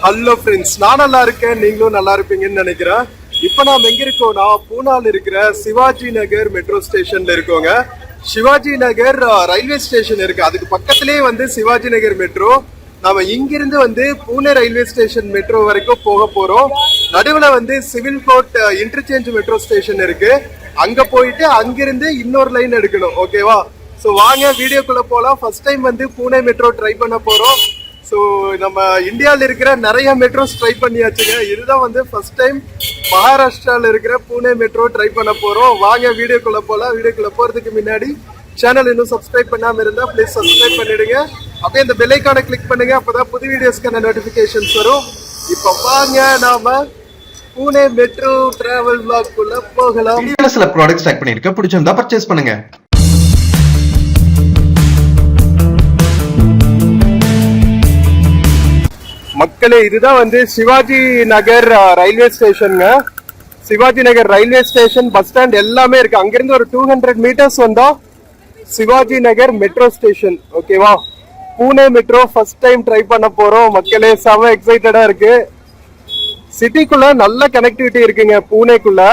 Hello friends, நான் நல்லா இருக்கேன், நீங்களும் நல்லா இருப்பீங்கன்னு நினைக்கிறேன். இப்போ நாம் எங்க இருக்கோம்னா பூனால இருக்கிற சிவாஜி நகர் மெட்ரோ ஸ்டேஷன்ல இருக்கோங்க. சிவாஜி நகர் ரயில்வே ஸ்டேஷன் இருக்கு, அதுக்கு பக்கத்திலேயே வந்து சிவாஜி நகர் மெட்ரோ. நாம இங்கிருந்து வந்து பூனே ரயில்வே ஸ்டேஷன் மெட்ரோ வரைக்கும் போக போறோம். நடுவுல வந்து civil court interchange metro station இருக்கு, அங்க போயிட்டு அங்கிருந்து இன்னொரு லைன் எடுக்கணும். ஓகேவா? ஸோ வாங்க வீடியோக்குள்ள போலாம். ஃபர்ஸ்ட் டைம் வந்து பூனே மெட்ரோ ட்ரை பண்ண போறோம். ஸோ நம்ம இந்தியாவில் இருக்கிற நிறைய மெட்ரோஸ் ட்ரை பண்ணியாச்சுங்க. இதுதான் வந்து ஃபர்ஸ்ட் டைம் மகாராஷ்டிராவில் இருக்கிற பூனே மெட்ரோ ட்ரை பண்ண போகிறோம். வாங்க வீடியோக்குள்ளே போகலாம். வீடியோக்குள்ளே போகிறதுக்கு முன்னாடி சேனல் இன்னும் சப்ஸ்கிரைப் பண்ணாமல் இருந்தால் ப்ளீஸ் சப்ஸ்கிரைப் பண்ணிடுங்க. அப்படியே இந்த பெல் ஐகானை கிளிக் பண்ணுங்க, அப்போதான் புது வீடியோஸ்க்கான நோட்டிஃபிகேஷன்ஸ் வரும். இப்போ வாங்க நாம பூனே மெட்ரோ டிராவல் vlogக்குள்ள போகலாம். சில ப்ராடக்ட்ஸ் டேக் பண்ணிருக்கேன், பிடிச்சிருந்தா பர்ச்சேஸ் பண்ணுங்க. மக்களே, இதுதான் வந்து Shivaji Nagar railway ஸ்டேஷனுங்க. Shivaji Nagar railway station, bus stand எல்லாமே இருக்கு. அங்கிருந்து ஒரு 200 மீட்டர்ஸ் வந்தா சிவாஜி நகர் மெட்ரோ ஸ்டேஷன். ஓகேவா? Pune metro first time try பண்ண போறோம். மக்களே செம எக்ஸைட்டடா இருக்கு. சிட்டிக்குள்ள நல்ல கனெக்டிவிட்டி இருக்குங்க. பூனேக்குள்ள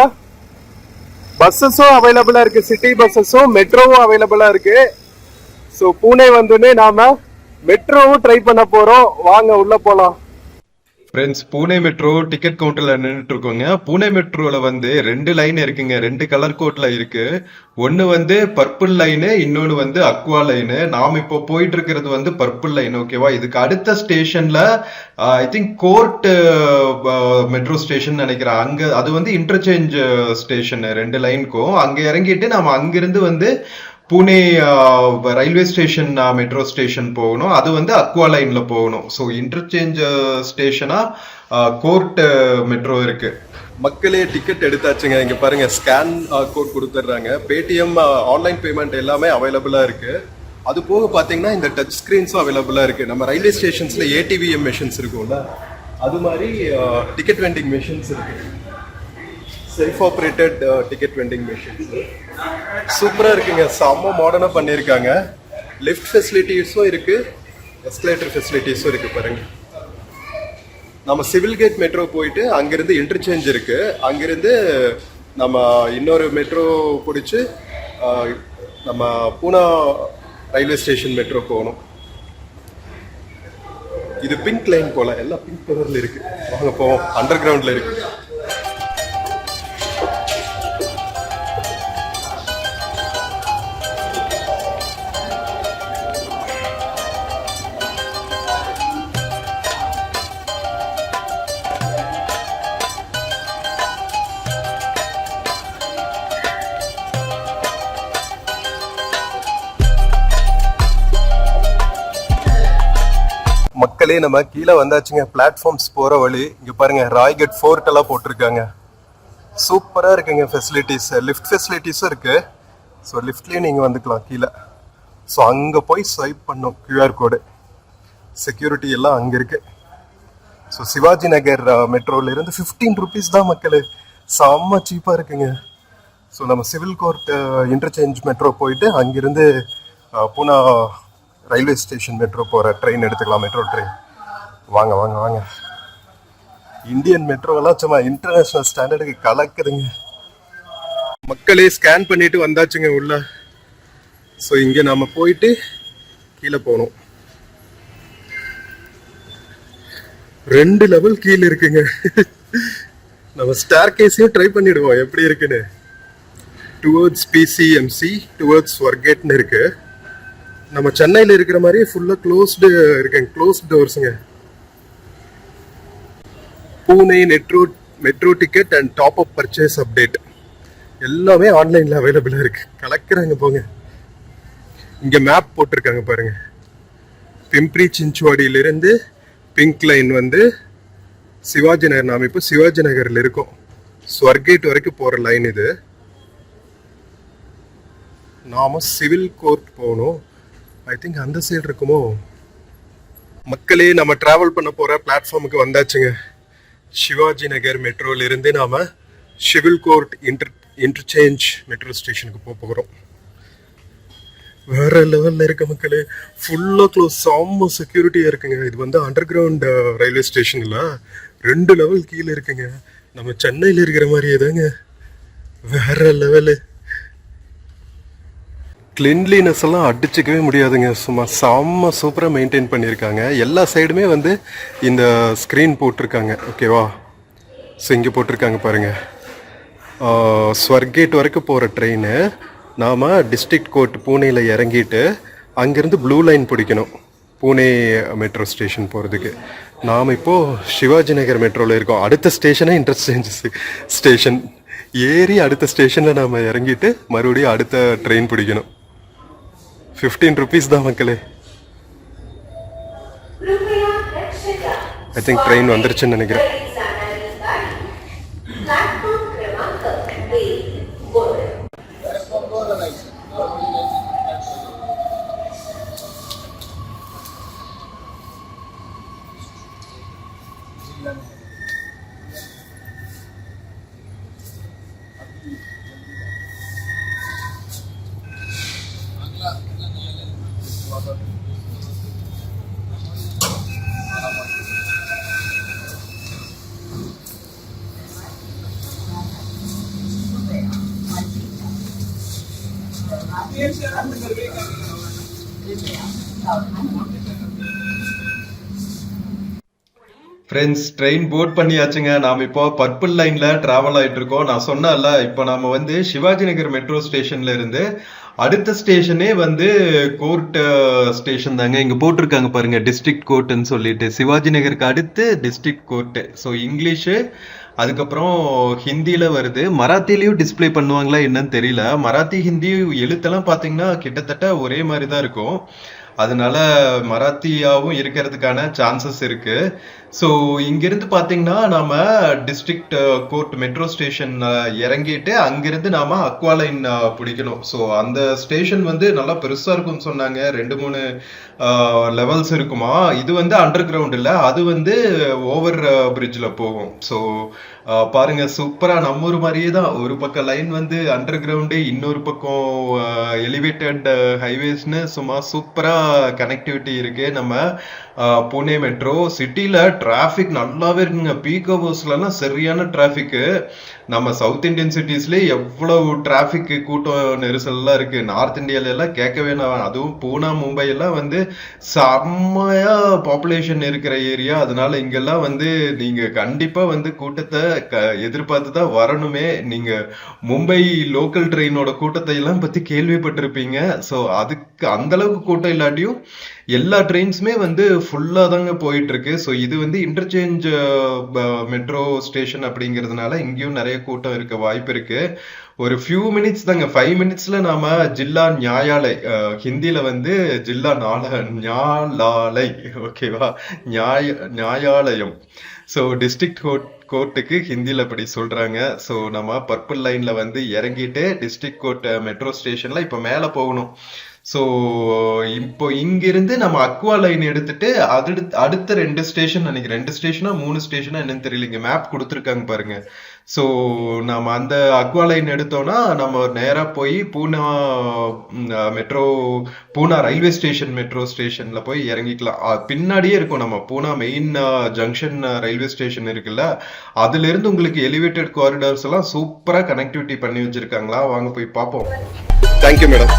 பஸ்ஸஸும் அவைலபிளா இருக்கு, சிட்டி பஸ்ஸஸும் மெட்ரோவும் அவைலபிளா இருக்கு. ஸோ பூனே வந்தோடனே நாம மெட்ரோவும் ட்ரை பண்ண போறோம். வாங்க உள்ள போலாம். ஃப்ரெண்ட்ஸ், பூனே மெட்ரோ டிக்கெட் கவுண்டர்ல நின்றுட்டு இருக்கோங்க. பூனே மெட்ரோல வந்து 2 லைன் இருக்குங்க, 2 கலர் கோட்ல இருக்கு. ஒன்னு வந்து பர்பிள் லைனு, இன்னொன்னு வந்து அக்வா லைனு. நாம் இப்போ போயிட்டு இருக்கிறது வந்து பர்பிள் லைன். ஓகேவா? இதுக்கு அடுத்த ஸ்டேஷன்ல I think court metro station நினைக்கிறேன். அங்க அது வந்து இன்டர்சேஞ்ச் ஸ்டேஷன் 2 லைனுக்கும். அங்க இறங்கிட்டு நாம அங்கிருந்து வந்து Pune railway station metro station போகணும். அது வந்து அக்வா லைன்ல போகணும். ஸோ இன்டர்சேஞ்ச் ஸ்டேஷனா கோர்ட் மெட்ரோ இருக்கு. மக்களே டிக்கெட் எடுத்தாச்சுங்க. இங்க பாருங்க, ஸ்கேன் கோட் கொடுத்துட்றாங்க. பேடிஎம் ஆன்லைன் பேமெண்ட் எல்லாமே அவைலபிளா இருக்கு. அது போக பாத்தீங்கன்னா இந்த டச் ஸ்கிரீன்ஸும் அவைலபிளா இருக்கு. நம்ம ரயில்வே ஸ்டேஷன்ஸ்ல ஏடிவிஎம் மெஷின்ஸ் இருக்கும்ல, அது மாதிரி டிக்கெட் வெண்டிங் மெஷின்ஸ் இருக்கு. Self operated ticket vending machines சூப்பராக இருக்குங்க. செம்ம மாடர்னாக பண்ணியிருக்காங்க. லிஃப்ட் ஃபெசிலிட்டிஸும் இருக்கு, எஸ்கலேட்டர் ஃபெசிலிட்டிஸும் இருக்கு. பாருங்க, நம்ம சிவில் கேட் மெட்ரோ போயிட்டு அங்கிருந்து இன்டர்சேஞ்ச் இருக்கு, அங்கிருந்து நம்ம இன்னொரு மெட்ரோ பிடிச்சி நம்ம பூனா ரயில்வே ஸ்டேஷன் மெட்ரோ போகணும். இது பிங்க் லைன் போல, எல்லாம் பிங்க் கலர்ல இருக்கு. வாங்க போவோம். அண்டர் கிரவுண்ட்ல இருக்கு. மக்களே, நம்ம கீழே வந்தாச்சுங்க. பிளாட்ஃபார்ம்ஸ் போற வழி இங்க பாருங்க, ராய்கட் ஃபோர்ட் எல்லாம் போட்டிருக்காங்க. சூப்பரா இருக்குங்க. ஃபெசிலிட்டிஸ், லிஃப்ட் ஃபெசிலிட்டிஸும் இருக்கு. ஸோ லிஃப்ட்லயும் நீங்க வந்துக்கலாம் கீழே. ஸோ அங்க போய் ஸ்வைப் பண்ணும் கியூஆர் கோடு. செக்யூரிட்டி எல்லாம் அங்க இருக்கு. ஸோ சிவாஜி நகர் மெட்ரோல இருந்து 15 ருபீஸ் தான் மக்களே. செம்ம சீப்பா இருக்குங்க. ஸோ நம்ம சிவில் கோர்ட் இன்டர்சேஞ்ச் மெட்ரோ போயிட்டு அங்கிருந்து பூனா ரயில்வே ஸ்டேஷன் மெட்ரோ போகிற ட்ரெயின் எடுத்துக்கலாம். Metro train. வாங்க வாங்க வாங்க. இந்தியன் மெட்ரோவெல்லாம் சும்மா இன்டர்நேஷ்னல் ஸ்டாண்டர்டுக்கு கலக்குதுங்க. மக்களே ஸ்கேன் பண்ணிட்டு வந்தாச்சுங்க உள்ள. ஸோ இங்கே நம்ம போயிட்டு கீழே போகணும். 2 லெவல் கீழே இருக்குங்க. நம்ம ஸ்டார் கேஸையும் ட்ரை பண்ணிடுவோம் எப்படி இருக்குன்னு. டுவர்ட்ஸ் பிசிஎம்சி, டுவர்ட்ஸ் ஸ்வர்கேட்னு இருக்கு. நம்ம சென்னையில் இருக்கிற மாதிரி ஃபுல்லா க்ளோஸ்டு இருக்குங்க, க்ளோஸ்ட் டோர்ஸுங்க. Pune metro ticket and top up purchase update எல்லாமே ஆன்லைன்ல அவைலபிளா இருக்கு. கலக்குறாங்க போங்க. இங்க மேப் போட்டிருக்காங்க பாருங்க. பிம்ப்ரி சின்ச்சுவாடியிலிருந்து பிங்க் லைன் வந்து சிவாஜி நகர். நாம இப்போ சிவாஜி நகர்ல இருக்கோம். ஸ்வர்கேட் வரைக்கும் போற லைன் இது. நாம சிவில் கோர்ட் போகணும். ஐ திங்க் அந்த சைடு இருக்குமோ. மக்களே, நம்ம டிராவல் பண்ண போற பிளாட்ஃபார்முக்கு வந்தாச்சுங்க. சிவாஜி நகர் மெட்ரோல இருந்து நாம சிவில் கோர்ட் இன்டர்சேஞ்ச் மெட்ரோ ஸ்டேஷனுக்கு போகிறோம். வேற லெவல்ல இருக்க மக்களே, ஃபுல்லா க்ளோஸ், செம்ம செக்யூரிட்டியா இருக்குங்க. இது வந்து அண்டர் கிரவுண்ட் ரயில்வே ஸ்டேஷன்ல 2 லெவல் கீழே இருக்குங்க. நம்ம சென்னையில இருக்கிற மாதிரியே தாங்க, வேற லெவலு. கிளீன்லினஸ் எல்லாம் அடிச்சுக்கவே முடியாதுங்க. சும்மா செம்ம சூப்பராக மெயின்டைன் பண்ணியிருக்காங்க. எல்லா சைடுமே வந்து இந்த ஸ்க்ரீன் போட்டிருக்காங்க. ஓகேவா? ஸோ இங்கே போட்டிருக்காங்க பாருங்கள், ஸ்வர்கேட் வரைக்கும் போகிற ட்ரெயின் நாம் டிஸ்ட்ரிக்ட் கோர்ட் பூனேயில் இறங்கிட்டு அங்கேருந்து ப்ளூ லைன் பிடிக்கணும் பூனே மெட்ரோ ஸ்டேஷன் போகிறதுக்கு. நாம் இப்போது சிவாஜி நகர் மெட்ரோவில் இருக்கோம். அடுத்த ஸ்டேஷனே இன்டர்சேஞ்ச் ஸ்டேஷன். ஏறி அடுத்த ஸ்டேஷனில் நாம் இறங்கிட்டு மறுபடியும் அடுத்த ட்ரெயின் பிடிக்கணும். 15 rupees தான் மக்களே. ஐ திங்க் ட்ரெயின் வந்துருச்சுன்னு நினைக்கிறேன். ஃப்ரெண்ட்ஸ், ட்ரெயின் போர்ட் பண்ணியாச்சுங்க. நாம் இப்போ பர்பிள் லைன்ல டிராவல் ஆயிட்டு இருக்கோம். நான் சொன்னேன்ல, இப்போ நாம வந்து சிவாஜி நகர் மெட்ரோ ஸ்டேஷன்ல இருந்து அடுத்த ஸ்டேஷனே வந்து கோர்ட் ஸ்டேஷன் தாங்க. இங்க போட்டிருக்காங்க பாருங்க, டிஸ்ட்ரிக்ட் கோர்ட்னு சொல்லிட்டு. சிவாஜி நகருக்கு அடுத்து டிஸ்ட்ரிக்ட் கோர்ட். ஸோ இங்கிலீஷு, அதுக்கப்புறம் ஹிந்தியில வருது. மராத்திலையும் டிஸ்பிளே பண்ணுவாங்களா என்னன்னு தெரியல. மராத்தி ஹிந்தி எழுத்தெல்லாம் பார்த்தீங்கன்னா கிட்டத்தட்ட ஒரே மாதிரி தான் இருக்கும். அதனால மராத்தியாவும் இருக்கிறதுக்கான சான்சஸ் இருக்கு. ஸோ இங்கிருந்து பார்த்தீங்கன்னா நாம டிஸ்ட்ரிக்ட் கோர்ட் மெட்ரோ ஸ்டேஷன் இறங்கிட்டு அங்கிருந்து நாம அக்வா லைன் பிடிக்கணும். ஸோ அந்த ஸ்டேஷன் வந்து நல்லா பெருசா இருக்கும்னு சொன்னாங்க. 2-3 லெவல்ஸ் இருக்குமா. இது வந்து அண்டர் கிரவுண்ட் இல்லை, அது வந்து ஓவர் பிரிட்ஜில் போகும். ஸோ பாருங்க, சூப்பரா நம்ம ஊர் மாதிரியே தான். ஒரு பக்கம் லைன் வந்து அண்டர் கிரவுண்டு, இன்னொரு பக்கம் எலிவேட்டட் ஹைவேஸ்னு சும்மா சூப்பரா கனெக்டிவிட்டி இருக்கு. நம்ம புனே மெட்ரோ சிட்டில டிராஃபிக் நல்லாவே இருக்குங்க. பீக் ஹவர்ஸ்லாம் சரியான டிராஃபிக்கு. நம்ம சவுத் இந்தியன் சிட்டிஸ்ல எவ்வளவு டிராஃபிக் கூட்டம் நெரிசல்லாம் இருக்கு. நார்த் இந்தியால எல்லாம் கேட்கவே நான். அதுவும் பூனா, மும்பை எல்லாம் வந்து செம்மையா பாப்புலேஷன் இருக்கிற ஏரியா. அதனால இங்கெல்லாம் வந்து நீங்க கண்டிப்பா வந்து கூட்டத்தை எதிர்பார்த்து தான் வரணுமே. நீங்க மும்பை லோக்கல் ட்ரெயினோட கூட்டத்தை எல்லாம் பத்தி கேள்விப்பட்டிருப்பீங்க. ஸோ அதுக்கு அந்த அளவுக்கு கூட்டம் இல்லாட்டியும் எல்லா ட்ரெயின்ஸுமே வந்து ஃபுல்லா தாங்க போயிட்டு இருக்கு. ஸோ இது வந்து இன்டர்சேஞ்ச் மெட்ரோ ஸ்டேஷன் அப்படிங்கிறதுனால இங்கேயும் நிறைய கூட்டம் இருக்க வாய்ப்பு இருக்கு. ஒரு ஃபியூ மினிட்ஸ் தாங்க, 5 மினிட்ஸ்ல நாம ஜில்லா நியாயாலய், ஹிந்தியில வந்து ஜில்லா ஞாலாலை, ஓகேவா, நியாயாலயம். ஸோ டிஸ்ட்ரிக்ட் கோர்ட்டுக்கு ஹிந்தியில் அப்படி சொல்றாங்க. ஸோ நம்ம பர்பிள் லைன்ல வந்து இறங்கிட்டு டிஸ்ட்ரிக்ட் கோர்ட் மெட்ரோ ஸ்டேஷன்ல இப்போ மேலே போகணும். ஸோ இப்போ இங்கிருந்து நம்ம அக்வா லைன் எடுத்துட்டு அடுத்த 2 ஸ்டேஷன் நினைக்கிறேன், 2 ஸ்டேஷனா 3 ஸ்டேஷனா என்னன்னு தெரியல. மேப் கொடுத்துருக்காங்க பாருங்க. ஸோ நம்ம அந்த அக்வா லைன் எடுத்தோம்னா நம்ம நேராக போய் பூனா ரயில்வே ஸ்டேஷன் மெட்ரோ ஸ்டேஷன்ல போய் இறங்கிக்கலாம். பின்னாடியே இருக்கும் நம்ம பூனா மெயின் ஜங்ஷன் ரயில்வே ஸ்டேஷன் இருக்குல்ல, அதுல இருந்து உங்களுக்கு எலிவேட்டட் காரிடார்ஸ் எல்லாம் சூப்பரா கனெக்டிவிட்டி பண்ணி வச்சிருக்காங்களா. வாங்க போய் பார்ப்போம். Thank you madam.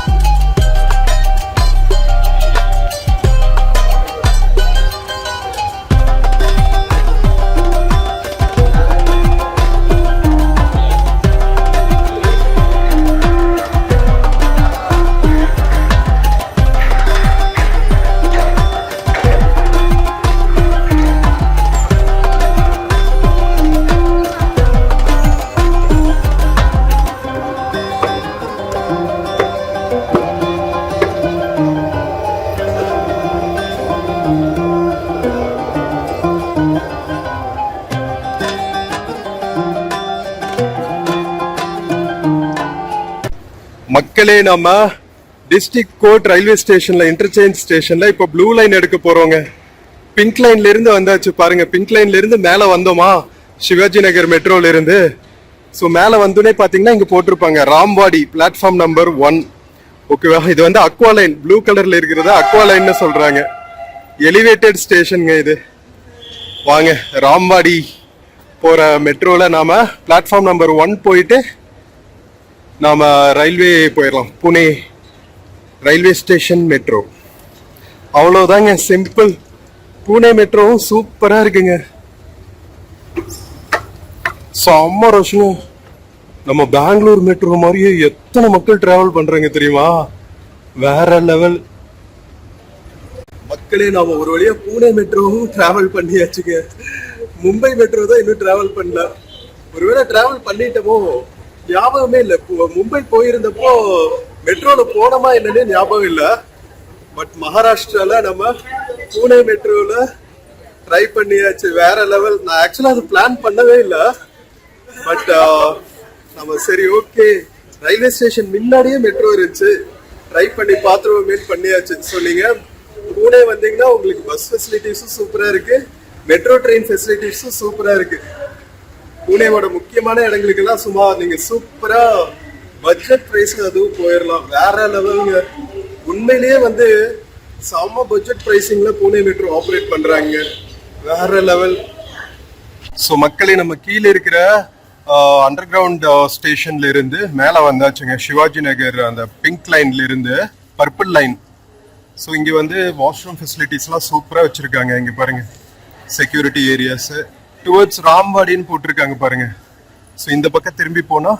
மக்களே, நம்ம டிஸ்ட்ரிக்ட் கோர்ட் ரயில்வே ஸ்டேஷன்ல இன்டர்சேஞ்ச் ஸ்டேஷன்ல இப்ப ப்ளூ லைன் எடுக்க போறோங்க. பிங்க் லைன்ல இருந்து வந்தாச்சு பாருங்க. பிங்க் லைன்ல இருந்து மேல வந்தோமா சிவாஜி நகர் மெட்ரோல இருந்து. ஸோ மேல வந்தோடனே பாத்தீங்கன்னா இங்க போட்டிருப்பாங்க ராம்வாடி பிளாட்ஃபார்ம் நம்பர் 1. ஓகேவா? இது வந்து அக்வா லைன், ப்ளூ கலர்ல இருக்கிறது அக்வா லைன்னு சொல்றாங்க. எலிவேட்டட் ஸ்டேஷனுங்க இது. வாங்க ராம்வாடி போற மெட்ரோல நாம பிளாட்ஃபார்ம் நம்பர் 1 போயிட்டு நாம ரயில்வே போயிடலாம். Pune railway station metro. அவ்வளவுதாங்க, சிம்பிள். புனே மெட்ரோவும் சூப்பரா இருக்குங்க. செம்ம ரஷ்ங்க. நம்ம பெங்களூர் மெட்ரோ மாதிரியே எத்தனை மக்கள் டிராவல் பண்றாங்க தெரியுமா? வேற லெவல். மக்களே, நாம ஒரு வழியா புனே மெட்ரோவும் டிராவல் பண்ணியாச்சுங்க. மும்பை மெட்ரோ தான் இன்னும் டிராவல் பண்ணல. ஒருவேளை டிராவல் பண்ணிட்டோமோ ஞாபகமே இல்லை. மும்பை போயிருந்தப்போ மெட்ரோல போனோமா என்னன்னு ஞாபகம் இல்லை. பட் மகாராஷ்டிரால நம்ம புனே மெட்ரோல ட்ரை பண்ணியாச்சு. வேற லெவல். நான் ஆக்சுவலா அது பிளான் பண்ணவே இல்லை. பட் நம்ம சரி ஓகே, ரயில்வே ஸ்டேஷன் முன்னாடியே மெட்ரோ இருந்துச்சு, ட்ரை பண்ணி பாத்துருவோமே பண்ணியாச்சு. ஸோ நீங்க புனே வந்தீங்கன்னா உங்களுக்கு பஸ் ஃபெசிலிட்டிஸும் சூப்பரா இருக்கு, மெட்ரோ ட்ரெயின் ஃபெசிலிட்டிஸும் சூப்பரா இருக்கு. புனேவோட முக்கியமான இடங்களுக்கெல்லாம் சும்மா நீங்க சூப்பரா பட்ஜெட் பிரைஸ்ல அதுவும் போயிடலாம். வேற லெவலுங்க. உண்மையிலேயே வந்து செம்ம பட்ஜெட் பிரைசிங்ல புனே மெட்ரோ ஆப்ரேட் பண்றாங்க. வேற லெவல். ஸோ மக்களே, நம்ம கீழே இருக்கிற அண்டர் கிரவுண்ட் ஸ்டேஷன்ல இருந்து மேல வந்தாச்சுங்க. சிவாஜி நகர் அந்த பிங்க் லைன்ல இருந்து பர்பிள் லைன். ஸோ இங்க வந்து வாஷ்ரூம் ஃபெசிலிட்டிஸ்லாம் சூப்பரா வச்சிருக்காங்க. இங்க பாருங்க, செக்யூரிட்டி ஏரியாஸ். டுவர்ட்ஸ் ராம்வாடின்னு போட்டிருக்காங்க பாருங்க. ஸோ இந்த பக்கம் திரும்பி போனா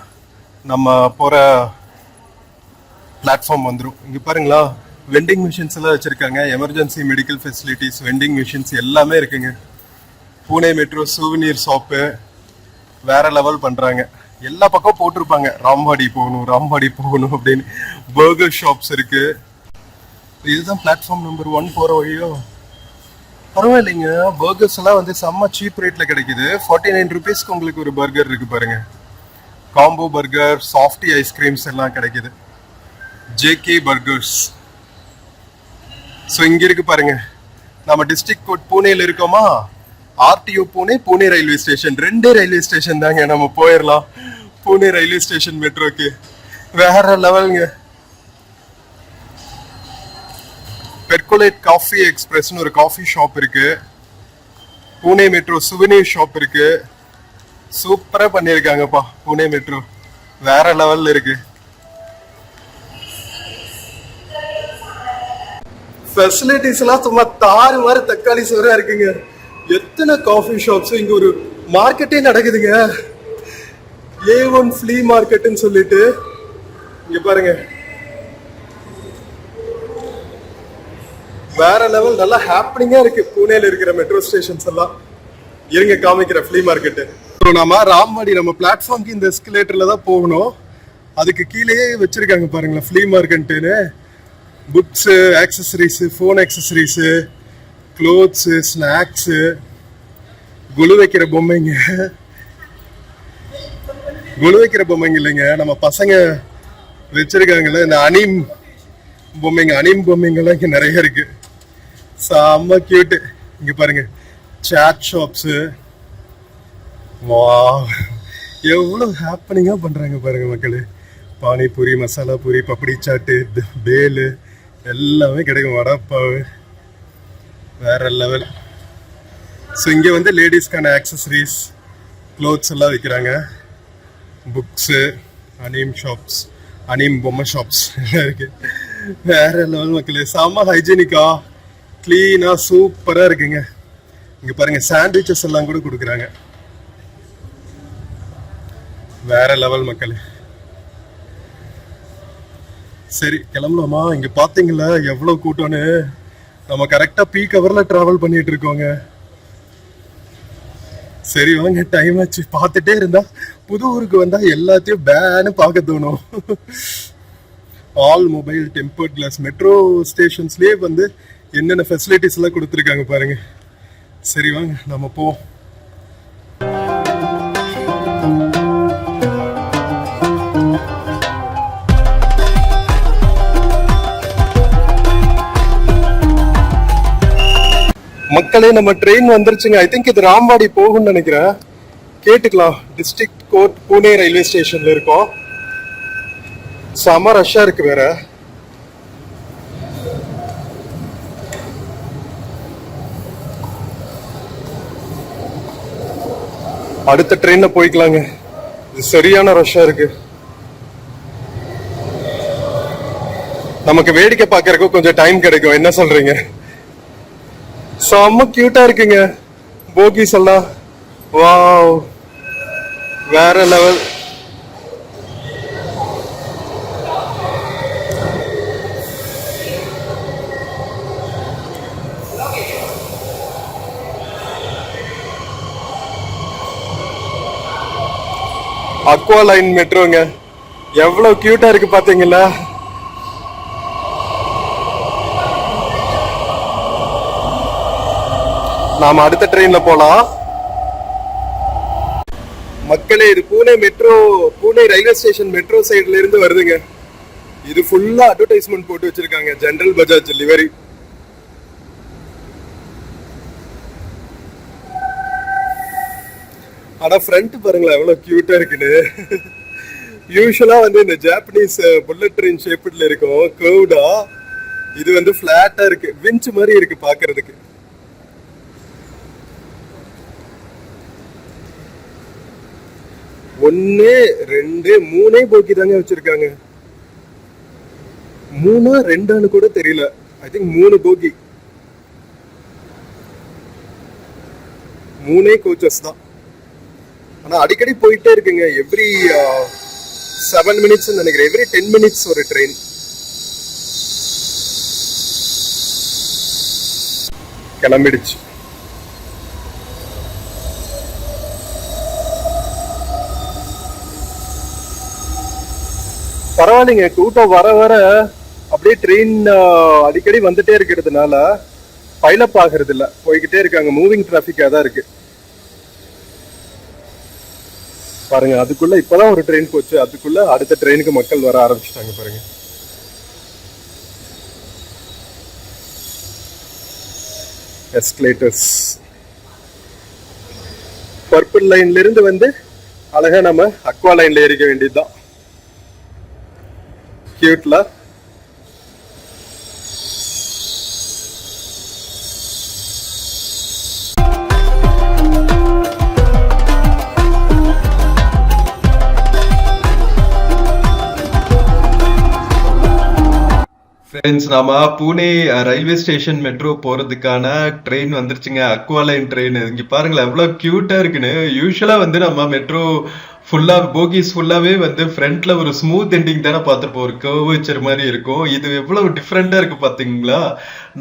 நம்ம போற பிளாட்ஃபார்ம் வந்துடும். இங்க பாருங்களா, வெண்டிங் மிஷின்ஸ் எல்லாம் வச்சிருக்காங்க. Emergency medical facilities, vending machines எல்லாமே இருக்குங்க. புனே மெட்ரோ சூவினியர் ஷாப்பு வேற லெவல் பண்றாங்க. எல்லா பக்கம் போட்டிருப்பாங்க ராம்வாடி போகணும், ராம்வாடி போகணும் அப்படின்னு. பர்கர் ஷாப்ஸ் இருக்கு. இதுதான் பிளாட்ஃபார்ம் நம்பர் 1 போற வழியோ. பரவாயில்லைங்க, பர்கர்ஸ் எல்லாம் வந்து செம்ம சீப் ரேட்ல கிடைக்குது. 49 ருபீஸ்க்கு உங்களுக்கு ஒரு பர்கர் இருக்கு பாருங்க. காம்போ பர்கர், சாஃப்டி ஐஸ்கிரீம்ஸ் எல்லாம் கிடைக்குது. JK burgers. ஸோ இங்க இருக்கு பாருங்க, நம்ம டிஸ்ட்ரிக்ட் கோட் புனேல இருக்கோமா, RTO Pune, Pune railway station. 2 railway station தாங்க. நம்ம போயிடலாம் புனே ரயில்வே ஸ்டேஷன் மெட்ரோக்கு. வேற லெவலுங்க. பெர்குலேட் காஃபி எக்ஸ்பிரஸ்னு ஒரு காஃபி ஷாப் இருக்கு. புனே மெட்ரோ சுவனீர் ஷாப் இருக்கு. சூப்பரா பண்ணிருக்காங்கப்பா புனே மெட்ரோ. வேற லெவல்ல இருக்கு. ஃபெசிலிட்டிஸ் எல்லாம் சும்மா தாறு மாதிரி தக்காளி சோறா இருக்குங்க. எத்தனை காஃபி ஷாப்ஸ். இங்க ஒரு மார்க்கெட்டே நடக்குதுங்க, A1 ஃப்ளீ மார்க்கெட்னு சொல்லிட்டு. இங்க பாருங்க, வேற லெவல். நல்லா ஹாப்பனிங்கா இருக்கு புனேல இருக்கிற மெட்ரோ ஸ்டேஷன்ஸ் எல்லாம். இருங்க காமிக்கிற ஃப்ளீ மார்க்கெட். நம்ம ராம்வாடி நம்ம பிளாட்ஃபார்ம்க்கு இந்த எஸ்கலேட்டர்ல தான் போகணும். அதுக்கு கீழேயே வச்சிருக்காங்க பாருங்களேன் ஃப்ளீ மார்க்கெட்னு. Books, accessories, phone accessories, clothes, snacks, குழு வைக்கிற பொம்மைங்க. குழு வைக்கிற பொம்மைங்க இல்லைங்க, நம்ம பசங்க வச்சிருக்காங்கல்ல இந்த அனிம் பொம்மைங்க. அனிம் பொம்மைங்கெல்லாம் இங்க நிறைய இருக்கு. செம்ம கியூட். இங்க பாருங்க, சாட் ஷாப்ஸ். வா, எவ்வளவு ஹாப்பனிங்கா பண்றாங்க பாருங்க மக்களே. பானிபூரி, மசாலா பூரி, பப்படி சாட்டு, பேலு எல்லாமே கிடைக்கும். வடப்பாவு வேற லெவல். ஸோ இங்கே வந்து லேடிஸ்க்கான ஆக்சசரிஸ், க்ளோத்ஸ் எல்லாம் விற்கிறாங்க. புக்ஸு, அனிம் ஷாப்ஸ், அனிம் பொம்மை ஷாப்ஸ் எல்லாம் இருக்கு. வேற லெவல் மக்களே. செம்ம ஹைஜீனிக்கா, கிளீனா, சூப்பரா இருக்குங்க. இங்க பாருங்க, சாண்ட்விச்சஸ் எல்லாம் கூட கொடுக்குறாங்க. வேற லெவல் மக்களே. சரி கிளம்பலாமா? இங்க பாத்தீங்களா எவ்வளவு கூட்டம்னு. நம்ம கரெக்டா பீக் ஹவர்ல டிராவல் பண்ணிட்டு இருக்கோங்க. சரி வாங்க, டைம் ஆச்சு. பார்த்துட்டே இருந்தா புது ஊருக்கு வந்தா எல்லாத்தையும் பேன்னு பார்க்க தோணும். All mobile, tempered glass. Metro ஸ்டேஷன்ஸ்லயே வந்து என்னென்ன ஃபெசிலிட்டிஸ் எல்லாம் கொடுத்துருக்காங்க பாருங்க. சரி வாங்க நம்ம போவோம். மக்களே, நம்ம ட்ரெயின் வந்துருச்சுங்க. ஐ திங்க் இது ராம்வாடி போகும்னு நினைக்கிறேன். கேட்டுக்கலாம். டிஸ்ட்ரிக்ட் கோர்ட் புனே ரயில்வே ஸ்டேஷன்ல இருக்கோம். செம ரஷ்ஷா இருக்கு வேற. அடுத்த ட்ரெயின்ல போய்க்கலாங்க. இது சரியான ரஷ்ஷா இருக்கு. நமக்கு வேடிக்கை பார்க்கறதுக்கு கொஞ்சம் டைம் கிடைக்கும். என்ன சொல்றீங்க? செம்ம கியூட்டா இருக்குங்க போகிஸ் எல்லாம். வாவ், வேற லெவல். அக்வா லைன் மெட்ரோங்க, எவ்வளவு கியூட்டா இருக்கு பாத்தீங்களா? நாம அடுத்த ட்ரெயின்ல போலாம். மக்களே, இது Pune metro, Pune railway station metro சைடுல இருந்து வருதுங்க. இது ஃபுல்லா அட்வர்டைஸ்மெண்ட் போட்டு வச்சிருக்காங்க. General Bajaj livery. ஆனா ஃப்ரண்ட் பாருங்களேன் எவ்வளவு கியூட்டா இருக்குன்னு. யூஸ்வலா வந்து இந்த ஜாப்பனீஸ் புல்லட் ட்ரெயின் ஷேப்ல இருக்கும், கர்வ்டா. இது வந்து பிளாட்டா இருக்கு, விஞ்ச் மாதிரி இருக்கு பாக்குறதுக்கு. ஒன்னு ரெண்டு மூணே போக்கி தாங்க வச்சிருக்காங்க. 3 2 கூட தெரியல. ஐ திங்க் 3 போக்கி, 3 கோச்சஸ் தான். ஆனா அடிக்கடி போயிட்டே இருக்குங்க. எவ்ரி 7 மினிட்ஸ் நினைக்கிறேன், எவ்ரி 10 மினிட்ஸ் ஒரு ட்ரெயின். கிளம்பிடுச்சு. பரவாயில்லைங்க, கூட்டம் வர வர அப்படியே ட்ரெயின் அடிக்கடி வந்துட்டே இருக்கிறதுனால பைலப் ஆகிறது இல்ல, போய்கிட்டே இருக்காங்க. மூவிங் டிராபிக்கா தான் இருக்கு பாருங்க. அதுக்குள்ள இப்பதான் ஒரு ட்ரெயின் போச்சு, அதுக்குள்ள அடுத்த ட்ரெயினுக்கு மக்கள் வர ஆரம்பிச்சிட்டாங்க பாருங்க. எஸ்கலேட்டர்ஸ். பர்பிள் லைன்ல இருந்து வந்து அழகா நம்ம அக்வா லைன்ல ஏறிக்க வேண்டியதுதான். கியூட்ல. ஃப்ரெண்ட்ஸ், நாம பூனே ரயில்வே ஸ்டேஷன் மெட்ரோ போறதுக்கான ட்ரெயின் வந்துருச்சுங்க. Aqua line train. இங்க பாருங்களேன் எவ்வளவு கியூட்டா இருக்குன்னு. யூஸ்வலா வந்து நம்ம மெட்ரோ ஃபுல்லா போகிஸ் ஃபுல்லாவே வந்து ஃப்ரண்ட்ல ஒரு ஸ்மூத் எண்டிங் தானே பார்த்துருப்போம், ஒரு கர்வேச்சர் மாதிரி இருக்கும். இது எவ்வளவு டிஃப்ரெண்டா இருக்கு பாத்தீங்களா?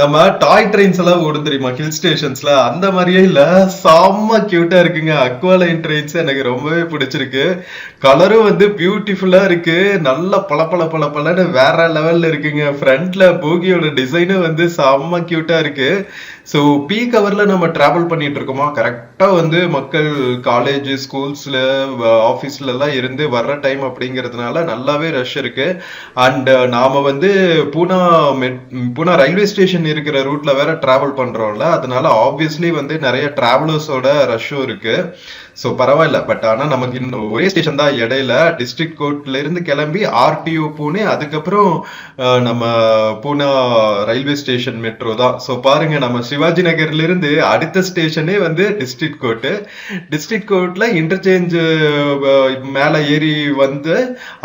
நம்ம டாய் ட்ரெயின்ஸ் எல்லாம் ஓடும் தெரியுமா ஹில் ஸ்டேஷன்ஸ்ல, அந்த மாதிரியே இல்ல, செம்ம கியூட்டா இருக்குங்க. அக்வா லைன் ட்ரெயின்ஸ் எனக்கு ரொம்பவே பிடிச்சிருக்கு. கலரும் வந்து பியூட்டிஃபுல்லா இருக்கு, நல்ல பல பல பல பலன்னு வேற லெவல்ல இருக்குங்க. ஃப்ரண்ட்ல போகியோட டிசைனும் வந்து செம்ம கியூட்டா இருக்கு. ஸோ பீக் ஹவர்ல நம்ம டிராவல் பண்ணிட்டு இருக்கோமா, கரெக்டா வந்து மக்கள் காலேஜ் ஸ்கூல்ஸ்ல ஆஃபீஸ்ல எல்லாம் இருந்து வர்ற டைம் அப்படிங்கிறதுனால நல்லாவே ரஷ் இருக்கு. அண்ட் நாம வந்து பூனா ரயில்வே ஸ்டேஷன் இருக்கிற ரூட்ல வேற டிராவல் பண்றோம்ல, அதனால ஆப்வியஸ்லி வந்து நிறைய டிராவலர்ஸோட ரஷ்ஷும் இருக்கு. ஸோ பரவாயில்ல. பட் ஆனா நமக்கு இன்னும் ஒரே ஸ்டேஷன் தான் இடையில. டிஸ்ட்ரிக்ட் கோர்ட்ல இருந்து கிளம்பி ஆர்டிஓ பூனே, அதுக்கப்புறம் நம்ம பூனா ரயில்வே ஸ்டேஷன் மெட்ரோ தான். ஸோ பாருங்க, நம்ம சிவாஜி நகர்ல இருந்து அடுத்த ஸ்டேஷனே வந்து டிஸ்ட்ரிக்ட் கோர்ட். டிஸ்ட்ரிக்ட் கோர்ட்ல இன்டர்சேஞ்ச் மேல ஏறி வந்து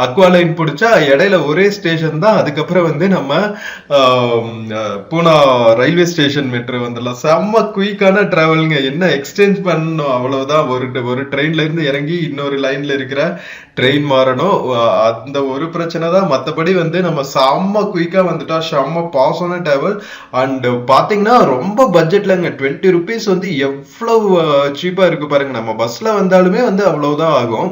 அக்வா லைன் பிடிச்சா இடையில ஒரே ஸ்டேஷன் தான். அதுக்கப்புறம் வந்து நம்ம பூனா ரயில்வே ஸ்டேஷன் மெட்ரோ வந்துடலாம். செம்ம குயிக்கான டிராவலுங்க. என்ன எக்ஸ்சேஞ்ச் பண்ணணும் அவ்வளவுதான். ஒரு ட்ரெயின்ல இருந்து இறங்கி இன்னொரு லைன்ல இருக்கிற ட்ரெயின் மாறணும், அந்த ஒரு பிரச்சனை தான். மற்றபடி வந்து நம்ம செம்ம குயிக்கா வந்துட்டா செம்ம பாசான டிராவல். அண்ட் பாத்தீங்கன்னா ரொம்ப பட்ஜெட்லங்க. 20 ருபீஸ் வந்து எவ்வளவு சீப்பா இருக்கு பாருங்க. நம்ம பஸ்ல வந்தாலுமே வந்து அவ்வளவுதான் ஆகும்.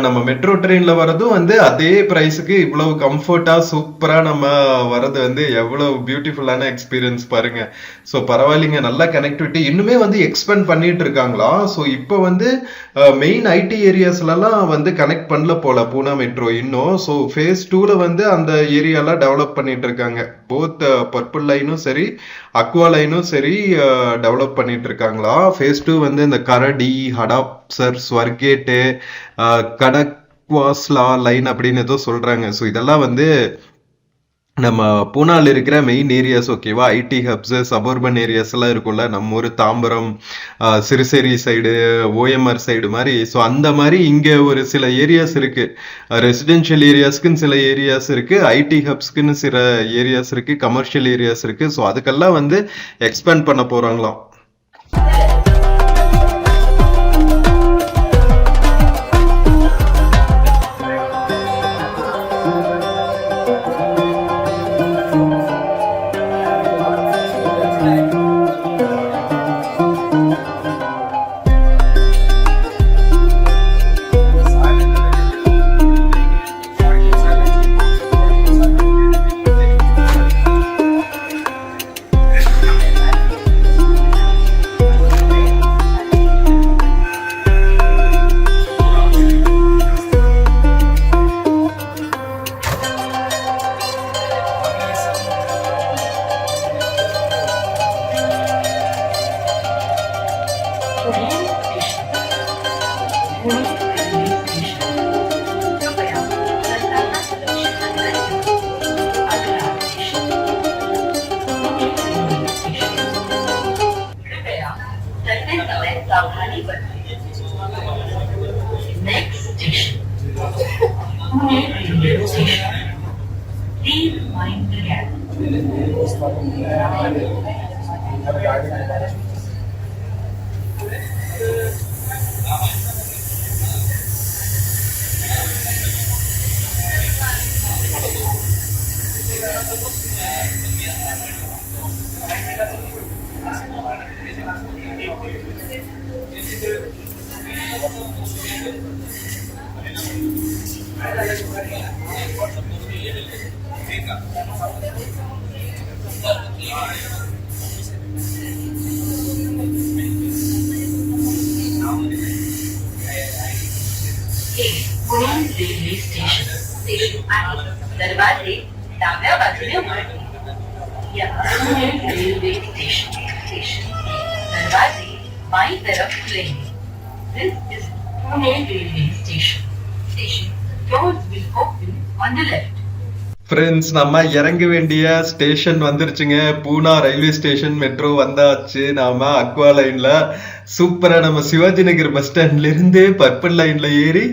நம்ம மெட்ரோ ட்ரெயின்ல வரதும் வந்து அதே பிரைஸுக்கு இவ்வளவு கம்ஃபர்ட்டா சூப்பரா நம்ம வரது வந்து எவ்வளவு பியூட்டிஃபுல்லான எக்ஸ்பீரியன்ஸ் பாருங்க. ஸோ பரவாயில்லைங்க, நல்ல கனெக்டிவிட்டி இன்னுமே வந்து எக்ஸ்பெண்ட் பண்ணிட்டு இருக்காங்களா. ஸோ இப்போ வந்து மெயின் ஐடி ஏரியாஸ்லாம் வந்து கனெக்ட் பண்ணல போல பூனா மெட்ரோ இன்னும். ஸோ ஃபேஸ் 2ல வந்து அந்த ஏரியாலாம் டெவலப் பண்ணிட்டு இருக்காங்க. போத் பர்பிள் லைனும் சரி அக்வா லைனும் சரி டெவலப் பண்ணிட்டு இருக்காங்களா. ஃபேஸ் 2 வந்து இந்த கரடி, ஹடாப்சர், ஸ்வர்கேட்டு, கடக்வாஸ்லா லைன் அப்படின்னு ஏதோ சொல்றாங்க. ஸோ இதெல்லாம் வந்து நம்ம பூனால இருக்கிற மெயின் ஏரியாஸ் ஓகேவா, ஐடி ஹப்ஸ், சபர்பன் ஏரியாஸ் எல்லாம் இருக்கும்ல, நம்ம ஊர் Tambaram, Siruseri side, OMR side மாதிரி. ஸோ அந்த மாதிரி இங்க ஒரு சில ஏரியாஸ் இருக்கு. ரெசிடென்ஷியல் ஏரியாஸ்க்குன்னு சில ஏரியாஸ் இருக்கு, ஐடி ஹப்ஸ்க்குன்னு சில ஏரியாஸ் இருக்கு, கமர்ஷியல் ஏரியாஸ் இருக்கு. ஸோ அதுக்கெல்லாம் வந்து எக்ஸ்பேண்ட் பண்ண போறாங்களாம். Next station. Railway station. Please mind the gap. Pune railway station आहे. दरवाजे डाव्या बाजूने उघडले. या पुणे रेल्वे स्टेशन दरवाजे बाई तरफ खुलेंगे. This is Pune railway station. Doors will open on the left. Friends, நம்ம இறங்க வேண்டிய ஸ்டேஷன் வந்துருச்சுங்க. பூனா ரயில்வே ஸ்டேஷன், மெட்ரோ வந்தாச்சு. நாம அக்வா லைன்ல சூப்பரா நம்ம சிவாஜி நகர் பஸ் ஸ்டாண்ட்ல இருந்து பர்பிள் லைன்ல ஏறி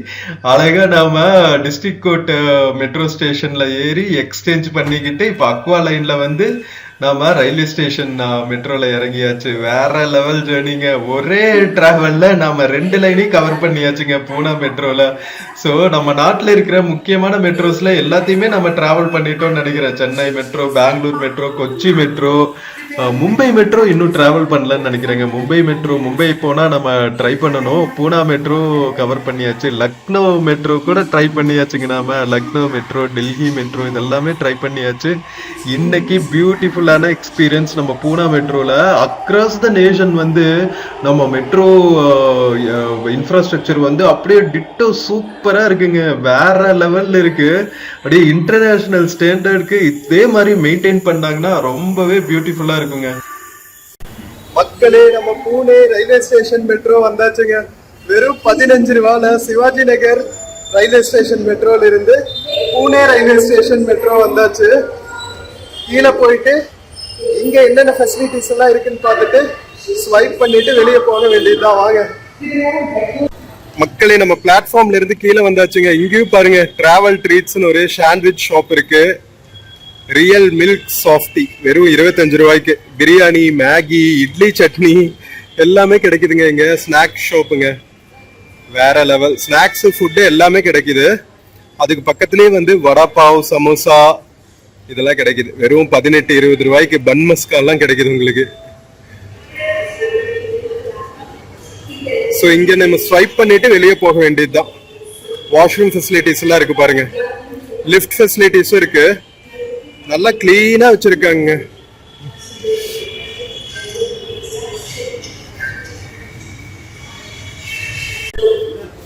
அழகா நாம டிஸ்ட்ரிக்ட் கோர்ட் மெட்ரோ ஸ்டேஷன்ல ஏறி எக்ஸ்சேஞ்ச் பண்ணிக்கிட்டு இப்ப அக்வா லைன்ல வந்து நாம ரயில்வே ஸ்டேஷன் மெட்ரோல இறங்கியாச்சு. வேற லெவல் ஜேர்னிங்க. ஒரே டிராவல்ல நாம 2 லைனையும் கவர் பண்ணியாச்சுங்க பூனா மெட்ரோல. ஸோ நம்ம நாட்டில் இருக்கிற முக்கியமான மெட்ரோஸ்ல எல்லாத்தையுமே நம்ம டிராவல் பண்ணிட்டோம்னு நினைக்கிறேன். Chennai metro, Bangalore metro, Kochi metro, Mumbai metro இன்னும் டிராவல் பண்ணலன்னு நினைக்கிறேங்க. மும்பை போனா நம்ம ட்ரை பண்ணணும். பூனா மெட்ரோ கவர் பண்ணியாச்சு. லக்னோ மெட்ரோ கூட ட்ரை பண்ணியாச்சுங்க. நாம லக்னோ மெட்ரோ, டெல்லி மெட்ரோ இதெல்லாமே ட்ரை பண்ணியாச்சு. இன்னைக்கு பியூட்டிஃபுல்லான எக்ஸ்பீரியன்ஸ் நம்ம பூனா மெட்ரோல. அக்ராஸ் த நேஷன் வந்து நம்ம மெட்ரோ இன்ஃப்ராஸ்ட்ரக்சர் வந்து அப்படியே டிட்டோ சூப்பரா இருக்குங்க. வேற லெவல்ல இருக்கு. அப்படியே இன்டர்நேஷனல் ஸ்டாண்டர்டுக்கு இதே மாதிரி மெயின்டைன் பண்ணாங்கன்னா ரொம்பவே பியூட்டிஃபுல்லா இருக்குங்க. மக்களே, நம்ம பூனே ரயில்வே ஸ்டேஷன் மெட்ரோ வந்தாச்சுங்க. வெறும் 15 ரூபால சிவாஜி நகர் ரயில்வே ஸ்டேஷன் மெட்ரோல இருந்து பூனே ரயில்வே ஸ்டேஷன் மெட்ரோ வந்தாச்சு. கீழே போயிட்டு இங்க என்னென்ன ஃபெசிலிட்டிஸ் எல்லாம் இருக்குன்னு பார்த்துட்டு ஸ்வைப் பண்ணிட்டு வெளியே போக வேண்டியதுதான். வாங்க மக்களே, நம்ம பிளாட்ஃபார்ம்ல இருந்து கீழே வந்தாச்சுங்க. இங்கேயும் பாருங்க, டிராவல் ட்ரீட்ஸ்னு ஒரு சாண்ட்விச் ஷாப் இருக்கு. ரியல் மில்க் சாஃப்டி வெறும் 25 ரூபாய்க்கு. பிரியாணி, மேகி, இட்லி சட்னி எல்லாமே கிடைக்குதுங்க. இங்க ஸ்நாக்ஸ் ஷாப்புங்க. வேற லெவல் ஸ்நாக்ஸ், ஃபுட்டு எல்லாமே கிடைக்குது. அதுக்கு பக்கத்துலயே வந்து வடாபாவ், சமோசா இதெல்லாம் கிடைக்குது. வெறும் 18-20 ரூபாய்க்கு. பன் மஸ்கா எல்லாம் கிடைக்குது உங்களுக்கு. ஸோ இங்க நம்ம ஸ்வைப் பண்ணிட்டு வெளியே போக வேண்டியதுதான். வாஷ்ரூம் ஃபெசிலிட்டிஸ் எல்லாம் இருக்கு பாருங்க. லிஃப்ட் ஃபெசிலிட்டிஸும் இருக்கு. நல்லா கிளீனா வச்சிருக்காங்க.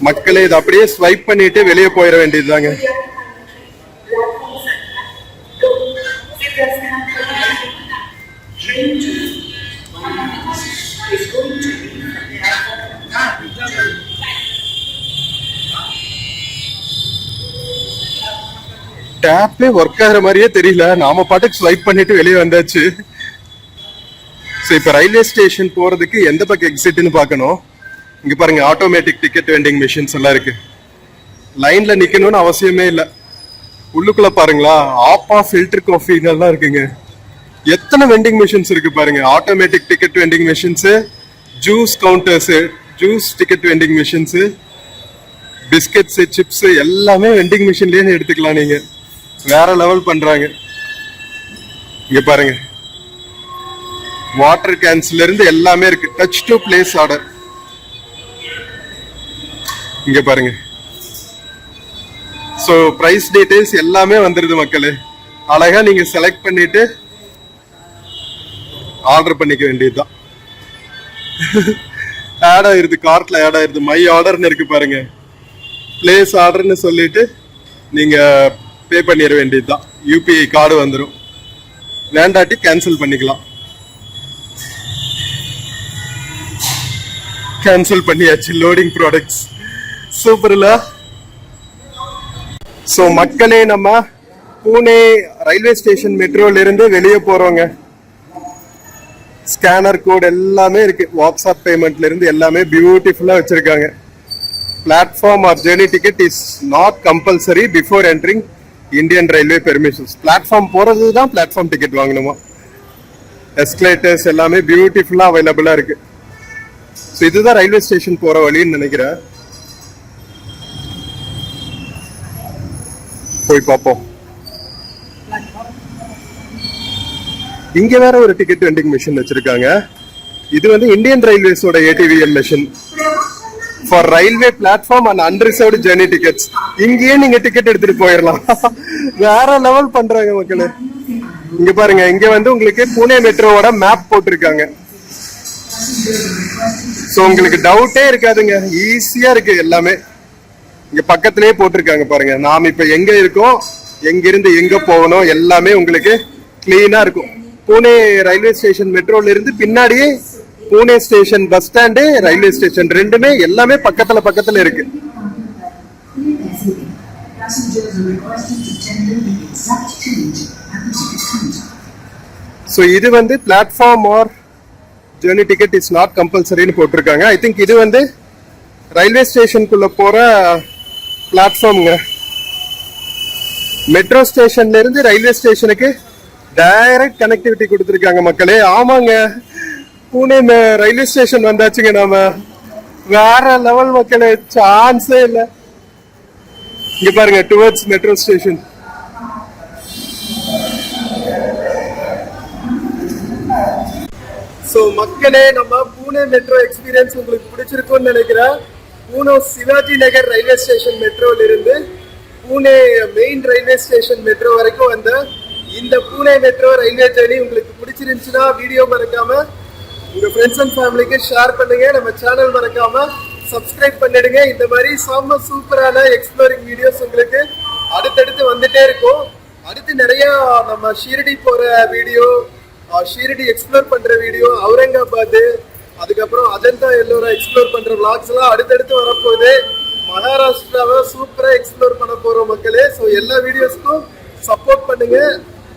மக்களே, இதை அப்படியே ஸ்வைப் பண்ணிட்டு வெளியே போயிட வேண்டியதுதாங்க. டேப்பே ஒர்க் ஆகிற மாதிரியே தெரியல, நாம பாட்டுக்கு ஸ்வைப் பண்ணிட்டு வெளியே வந்தாச்சு. ஸோ இப்போ ரயில்வே ஸ்டேஷன் போறதுக்கு எந்த பக்கம் எக்ஸிட்னு பார்க்கணும். இங்க பாருங்க ஆட்டோமேட்டிக் டிக்கெட் வெண்டிங் மிஷின்ஸ் எல்லாம் இருக்கு. லைன்ல நிக்கணும்னு அவசியமே இல்லை. உள்ளுக்குள்ள பாருங்களா, ஆப்பா ஃபில்டர் காஃபி எல்லாம் இருக்குங்க. எத்தனை வெண்டிங் மிஷின்ஸ் இருக்கு பாருங்க. Automatic ticket vending machines, juice counters, juice ticket vending machines, biscuits, chips எல்லாமே வெண்டிங் மிஷின்லயே எடுத்துக்கலாம். நீங்க வேற லெவல் பண்றாங்க. இங்க பாருங்க, வாட்டர் கேன்ஸ்ல இருந்து எல்லாமே இருக்கு. Touch to place order. இங்க பாருங்க. சோ பிரைஸ் டீடைல்ஸ் எல்லாமே வந்துருது மக்களே. அழகா நீங்க செலக்ட் பண்ணிட்டு ஆர்டர் பண்ணிக்க வேண்டியதுதான். ஆட் ஆயிருது, கார்ட்ல ஆட் ஆயிருது. மை ஆர்டர்னு இருக்கு பாருங்க. பிளேஸ் ஆர்டர்னு சொல்லிட்டு நீங்க பே பண்ணிட வேண்டியதுதான். யூபிஐ கார்டு வந்துடும். வேண்டாட்டி கேன்சல் பண்ணிக்கலாம். கேன்சல் பண்ணியாச்சு. லோடிங் ப்ராடக்ட்ஸ் சூப்பர்ல. சோ மக்களே, நம்ம பூனே ரயில்வே ஸ்டேஷன் மெட்ரோல இருந்து வெளியே போறோங்க. ஸ்கேனர் கோட் எல்லாமே இருக்கு. வாட்ஸ்அப் பேமெண்ட்ல இருந்து எல்லாமே பியூட்டிஃபுல்லா வச்சிருக்காங்க. Platform or journey ticket is not compulsory before entering Indian railway permissions. Platform போறது தான் பிளாட்ஃபார்ம் டிக்கெட் வாங்கணுமா. எஸ்கலேட்டர்ஸ் எல்லாமே பியூட்டிஃபுல்லா அவைலபிளா இருக்கு. ஸோ இதுதான் ரயில்வே ஸ்டேஷன் போற வழின்னு நினைக்கிறேன். போய் பார்ப்போம். இங்க வேற ஒரு டிக்கெட் வெண்டிங் மிஷின் வச்சிருக்காங்க. இது வந்து இந்தியன் ரயில்வேஸோட ATVL machine for railway platform and unreserved journey tickets. இங்கேயே நீங்க டிக்கெட் எடுத்துட்டு போயிடலாம். வேற லெவல் பண்றாங்க மக்களே. இங்க பாருங்க, இங்க வந்து உங்களுக்கு புனே மெட்ரோவோட மேப் போட்டிருக்காங்க. சோ உங்களுக்கு டவுட்டே இருக்காதுங்க, ஈஸியா இருக்கு எல்லாமே. இங்க பக்கத்திலேயே போட்டிருக்காங்க பாருங்க. நாம இப்ப எங்க இருக்கோம், எங்க இருந்து எங்க போகணும் எல்லாமே உங்களுக்கு கிளீனா இருக்கும். பூனே ரயில்வே ஸ்டேஷன் மெட்ரோல இருந்து பின்னாடியே Pune station bus stand, railway station ரெண்டுமே எல்லாமே பக்கத்துல இருக்கு. சோ இது வந்து platform or journey ticket is not கம்பல்சரின்னு போட்டிருக்காங்க. ஐ திங்க் இது வந்து ரயில்வே ஸ்டேஷனுக்குள்ள போற பிளாட்ஃபார்ம்ங்க. மெட்ரோ ஸ்டேஷன்ல இருந்து ரயில்வே ஸ்டேஷனுக்கு டைரக்ட் கனெக்டிவிட்டி கொடுத்துருக்காங்க மக்களே. ஆமாங்க, பூனே ரயில்வே ஸ்டேஷன் வந்தாச்சுங்க. நாம வேற லெவல் மக்களே, சான்ஸே இல்ல. இங்க பாருங்க, டுவர்ட்ஸ் மெட்ரோ ஸ்டேஷன். சோ மக்களே, நம்ம பூனே மெட்ரோ எக்ஸ்பீரியன்ஸ் உங்களுக்கு பிடிச்சிருக்கும்னு நினைக்கிறேன். பூனே சிவாஜி நகர் ரயில்வே ஸ்டேஷன் மெட்ரோல இருந்து Pune main railway station metro வரைக்கும் வந்த இந்த பூனே மெட்ரோ ரயில்வே ஜர்னி உங்களுக்கு பிடிச்சிருந்துச்சுன்னா வீடியோ மறக்காம உங்க ஃப்ரெண்ட்ஸ் அண்ட் ஃபேமிலிக்கு ஷேர் பண்ணுங்க. நம்ம சேனல் மறக்காம சப்ஸ்கிரைப் பண்ணிடுங்க. இந்த மாதிரி செம்ம சூப்பரான எக்ஸ்ப்ளோரிங் வீடியோஸ் உங்களுக்கு அடுத்தடுத்து வந்துட்டே இருக்கும். அடுத்து நிறைய நம்ம ஷீரடி போற வீடியோ, ஷீரடி எக்ஸ்ப்ளோர் பண்ற வீடியோ, அவுரங்காபாத், அதுக்கப்புறம் அஜந்தா எல்லோரா எக்ஸ்ப்ளோர் பண்ற vlogs எல்லாம் அடுத்தடுத்து வரப்போகுது. மகாராஷ்டிராவை சூப்பரா எக்ஸ்ப்ளோர் பண்ண போறோம் மக்களே. ஸோ எல்லா வீடியோஸ்க்கும் சப்போர்ட் பண்ணுங்க.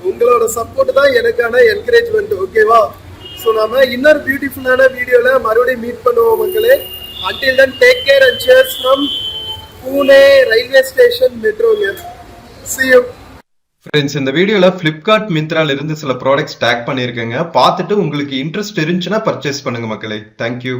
உங்களோட சப்போர்ட் தான் எனக்கான என்கரேஜ்மெண்ட். ஓகேவா? ஸோ நாம இன்னொரு பியூட்டிஃபுல்லான வீடியோல மறுபடியும் மீட் பண்ணுவோம் மக்களே. Until then, take care and cheers from Pune railway station metro. See you. Friends, இந்த வீடியோல ஃபிளிப்கார்ட் மிந்த்ரால இருந்து சில ப்ராடக்ட்ஸ் டேக் பண்ணியிருக்கேங்க. பார்த்துட்டு உங்களுக்கு இன்ட்ரெஸ்ட் இருந்துச்சுன்னா பர்ச்சேஸ் பண்ணுங்க மக்களே. தேங்க்யூ.